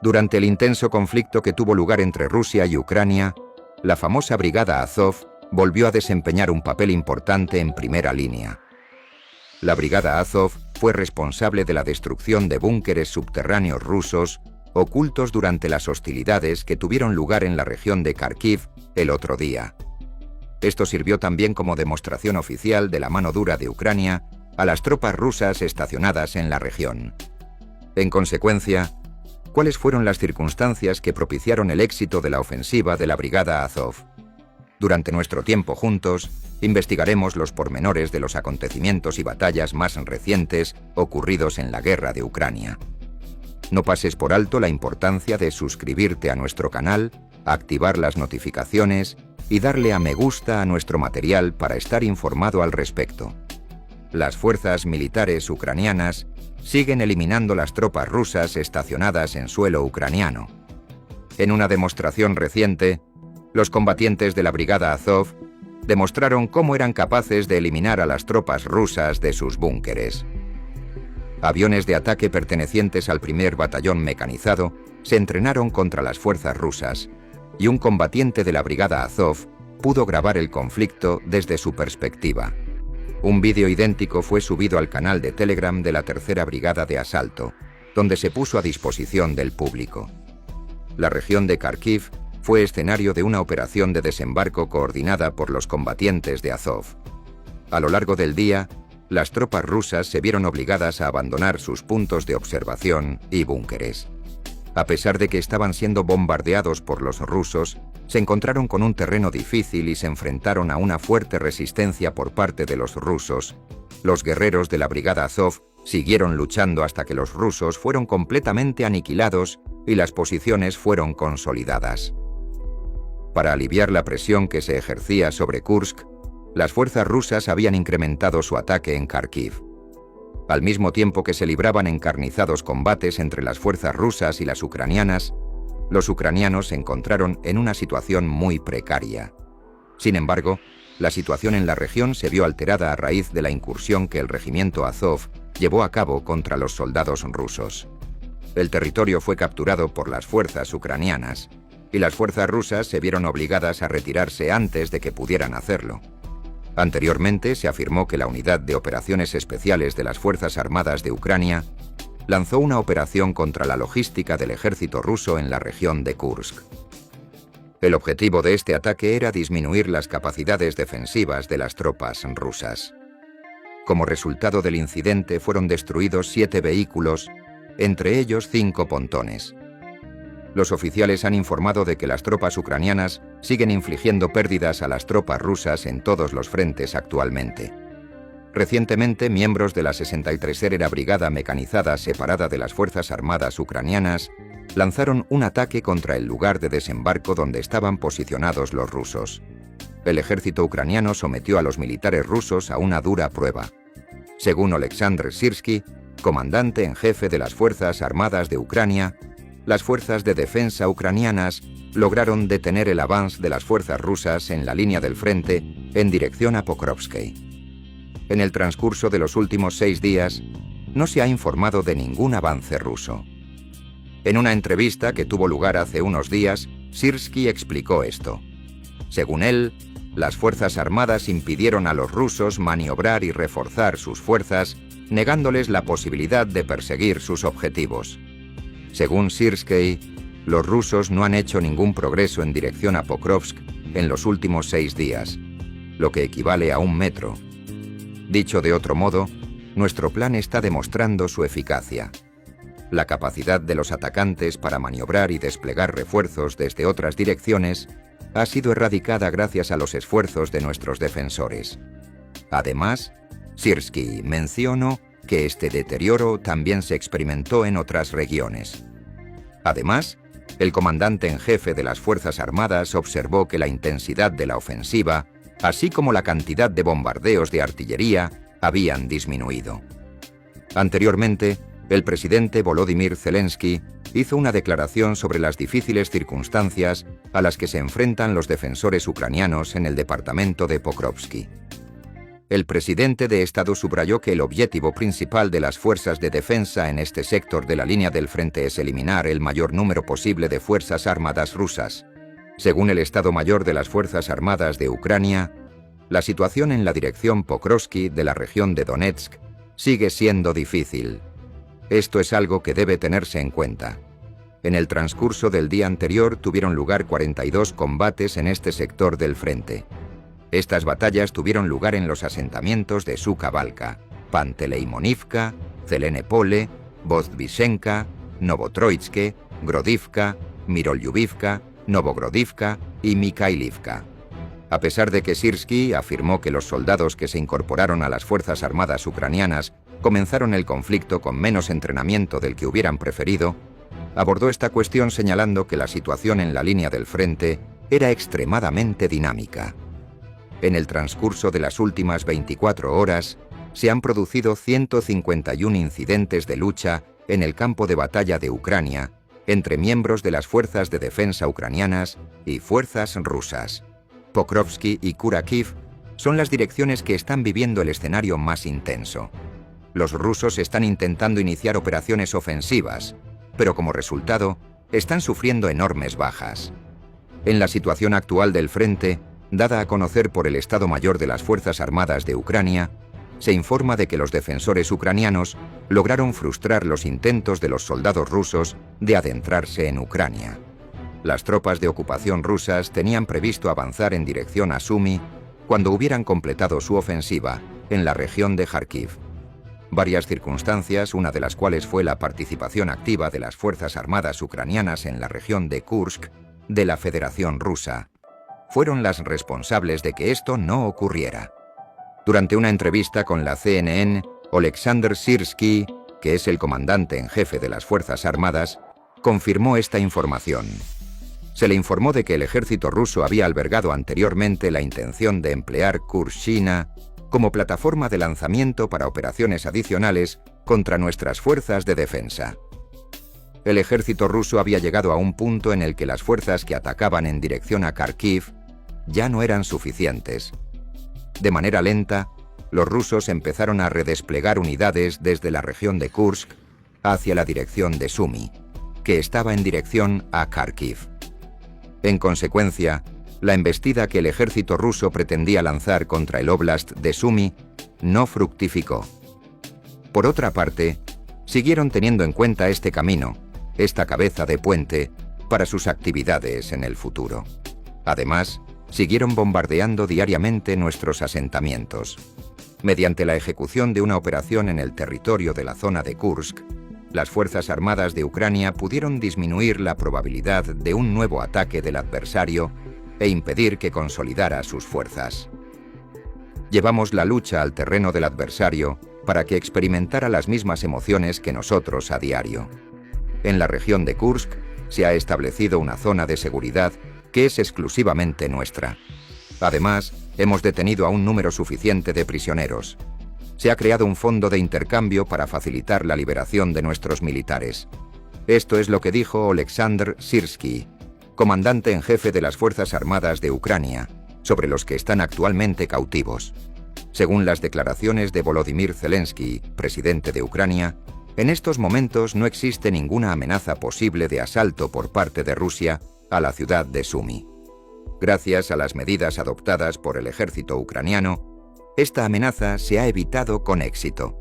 Durante el intenso conflicto que tuvo lugar entre Rusia y Ucrania, la famosa Brigada Azov volvió a desempeñar un papel importante en primera línea. La Brigada Azov fue responsable de la destrucción de búnkeres subterráneos rusos ocultos durante las hostilidades que tuvieron lugar en la región de Kharkiv el otro día. Esto sirvió también como demostración oficial de la mano dura de Ucrania a las tropas rusas estacionadas en la región. En consecuencia, ¿cuáles fueron las circunstancias que propiciaron el éxito de la ofensiva de la Brigada Azov? Durante nuestro tiempo juntos, investigaremos los pormenores de los acontecimientos y batallas más recientes ocurridos en la guerra de Ucrania. No pases por alto la importancia de suscribirte a nuestro canal, activar las notificaciones y darle a me gusta a nuestro material para estar informado al respecto. Las fuerzas militares ucranianas siguen eliminando las tropas rusas estacionadas en suelo ucraniano. En una demostración reciente, los combatientes de la Brigada Azov demostraron cómo eran capaces de eliminar a las tropas rusas de sus búnkeres. Aviones de ataque pertenecientes al primer batallón mecanizado se entrenaron contra las fuerzas rusas, y un combatiente de la Brigada Azov pudo grabar el conflicto desde su perspectiva. Un vídeo idéntico fue subido al canal de Telegram de la Tercera Brigada de Asalto, donde se puso a disposición del público. La región de Kharkiv fue escenario de una operación de desembarco coordinada por los combatientes de Azov. A lo largo del día, las tropas rusas se vieron obligadas a abandonar sus puntos de observación y búnkeres. A pesar de que estaban siendo bombardeados por los rusos, se encontraron con un terreno difícil y se enfrentaron a una fuerte resistencia por parte de los rusos. Los guerreros de la Brigada Azov siguieron luchando hasta que los rusos fueron completamente aniquilados y las posiciones fueron consolidadas. Para aliviar la presión que se ejercía sobre Kursk, las fuerzas rusas habían incrementado su ataque en Kharkiv. Al mismo tiempo que se libraban encarnizados combates entre las fuerzas rusas y las ucranianas, los ucranianos se encontraron en una situación muy precaria. Sin embargo, la situación en la región se vio alterada a raíz de la incursión que el regimiento Azov llevó a cabo contra los soldados rusos. El territorio fue capturado por las fuerzas ucranianas, y las fuerzas rusas se vieron obligadas a retirarse antes de que pudieran hacerlo. Anteriormente se afirmó que la Unidad de Operaciones Especiales de las Fuerzas Armadas de Ucrania lanzó una operación contra la logística del ejército ruso en la región de Kursk. El objetivo de este ataque era disminuir las capacidades defensivas de las tropas rusas. Como resultado del incidente fueron destruidos 7 vehículos, entre ellos 5 pontones. Los oficiales han informado de que las tropas ucranianas siguen infligiendo pérdidas a las tropas rusas en todos los frentes actualmente. Recientemente, miembros de la 63ª Brigada Mecanizada separada de las Fuerzas Armadas ucranianas lanzaron un ataque contra el lugar de desembarco donde estaban posicionados los rusos. El ejército ucraniano sometió a los militares rusos a una dura prueba. Según Oleksandr Syrskyi, comandante en jefe de las Fuerzas Armadas de Ucrania, las fuerzas de defensa ucranianas lograron detener el avance de las fuerzas rusas en la línea del frente en dirección a Pokrovsk. En el transcurso de los últimos 6 días, no se ha informado de ningún avance ruso. En una entrevista que tuvo lugar hace unos días, Syrskyi explicó esto. Según él, las fuerzas armadas impidieron a los rusos maniobrar y reforzar sus fuerzas, negándoles la posibilidad de perseguir sus objetivos. Según Syrskyi, los rusos no han hecho ningún progreso en dirección a Pokrovsk en los últimos 6 días, lo que equivale a 1 metro. Dicho de otro modo, nuestro plan está demostrando su eficacia. La capacidad de los atacantes para maniobrar y desplegar refuerzos desde otras direcciones ha sido erradicada gracias a los esfuerzos de nuestros defensores. Además, Syrskyi mencionó que este deterioro también se experimentó en otras regiones. Además, el comandante en jefe de las Fuerzas Armadas observó que la intensidad de la ofensiva, así como la cantidad de bombardeos de artillería, habían disminuido. Anteriormente, el presidente Volodymyr Zelensky hizo una declaración sobre las difíciles circunstancias a las que se enfrentan los defensores ucranianos en el departamento de Pokrovsk. El presidente de Estado subrayó que el objetivo principal de las fuerzas de defensa en este sector de la línea del frente es eliminar el mayor número posible de fuerzas armadas rusas. Según el Estado Mayor de las Fuerzas Armadas de Ucrania, la situación en la dirección Pokrovsky de la región de Donetsk sigue siendo difícil. Esto es algo que debe tenerse en cuenta. En el transcurso del día anterior tuvieron lugar 42 combates en este sector del frente. Estas batallas tuvieron lugar en los asentamientos de Suka-Balka, Panteleimónivka, Zelenepole, Vozdvishenka, Novotroitske, Grodivka, Mirolyubivka, Novogrodivka y Mikhailivka. A pesar de que Sirsky afirmó que los soldados que se incorporaron a las Fuerzas Armadas ucranianas comenzaron el conflicto con menos entrenamiento del que hubieran preferido, abordó esta cuestión señalando que la situación en la línea del frente era extremadamente dinámica. En el transcurso de las últimas 24 horas, se han producido 151 incidentes de lucha en el campo de batalla de Ucrania entre miembros de las fuerzas de defensa ucranianas y fuerzas rusas. Pokrovsky y Kurakiv son las direcciones que están viviendo el escenario más intenso. Los rusos están intentando iniciar operaciones ofensivas, pero como resultado, están sufriendo enormes bajas. En la situación actual del frente, dada a conocer por el Estado Mayor de las Fuerzas Armadas de Ucrania, se informa de que los defensores ucranianos lograron frustrar los intentos de los soldados rusos de adentrarse en Ucrania. Las tropas de ocupación rusas tenían previsto avanzar en dirección a Sumy cuando hubieran completado su ofensiva en la región de Kharkiv. Varias circunstancias, una de las cuales fue la participación activa de las Fuerzas Armadas ucranianas en la región de Kursk de la Federación Rusa, fueron las responsables de que esto no ocurriera. Durante una entrevista con la CNN, Oleksandr Sirsky, que es el comandante en jefe de las Fuerzas Armadas, confirmó esta información. Se le informó de que el ejército ruso había albergado anteriormente la intención de emplear Kurshina como plataforma de lanzamiento para operaciones adicionales contra nuestras fuerzas de defensa. El ejército ruso había llegado a un punto en el que las fuerzas que atacaban en dirección a Kharkiv ya no eran suficientes. De manera lenta, los rusos empezaron a redesplegar unidades desde la región de Kursk hacia la dirección de Sumy, que estaba en dirección a Kharkiv. En consecuencia, la embestida que el ejército ruso pretendía lanzar contra el óblast de Sumy no fructificó. Por otra parte, siguieron teniendo en cuenta este camino, esta cabeza de puente, para sus actividades en el futuro. Además, siguieron bombardeando diariamente nuestros asentamientos. Mediante la ejecución de una operación en el territorio de la zona de Kursk, las Fuerzas Armadas de Ucrania pudieron disminuir la probabilidad de un nuevo ataque del adversario e impedir que consolidara sus fuerzas. Llevamos la lucha al terreno del adversario para que experimentara las mismas emociones que nosotros a diario. En la región de Kursk se ha establecido una zona de seguridad que es exclusivamente nuestra. Además, hemos detenido a un número suficiente de prisioneros. Se ha creado un fondo de intercambio para facilitar la liberación de nuestros militares. Esto es lo que dijo Oleksandr Sirsky, comandante en jefe de las Fuerzas Armadas de Ucrania, sobre los que están actualmente cautivos. Según las declaraciones de Volodymyr Zelensky, presidente de Ucrania, en estos momentos no existe ninguna amenaza posible de asalto por parte de Rusia a la ciudad de Sumy. Gracias a las medidas adoptadas por el ejército ucraniano, esta amenaza se ha evitado con éxito.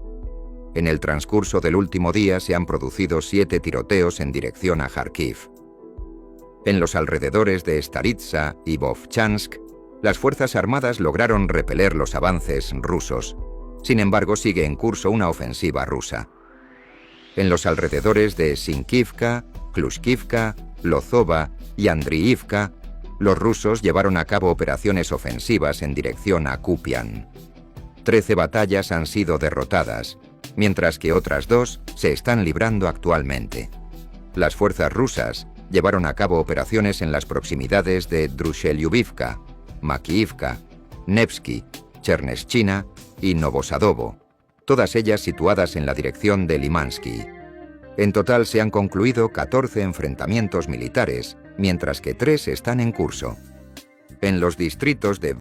En el transcurso del último día se han producido 7 tiroteos en dirección a Kharkiv. En los alrededores de Staritsa y Vovchansk, las Fuerzas Armadas lograron repeler los avances rusos. Sin embargo, sigue en curso una ofensiva rusa. En los alrededores de Sinkivka, Klushkivka, Lozova y Andriivka, los rusos llevaron a cabo operaciones ofensivas en dirección a Kupian. 13 batallas han sido derrotadas, mientras que otras 2 se están librando actualmente. Las fuerzas rusas llevaron a cabo operaciones en las proximidades de Drushelyubivka, Makiivka, Nevsky, Cherneschina y Novosadovo, todas ellas situadas en la dirección de Limansky. En total se han concluido 14 enfrentamientos militares, mientras que 3 están en curso. En los distritos de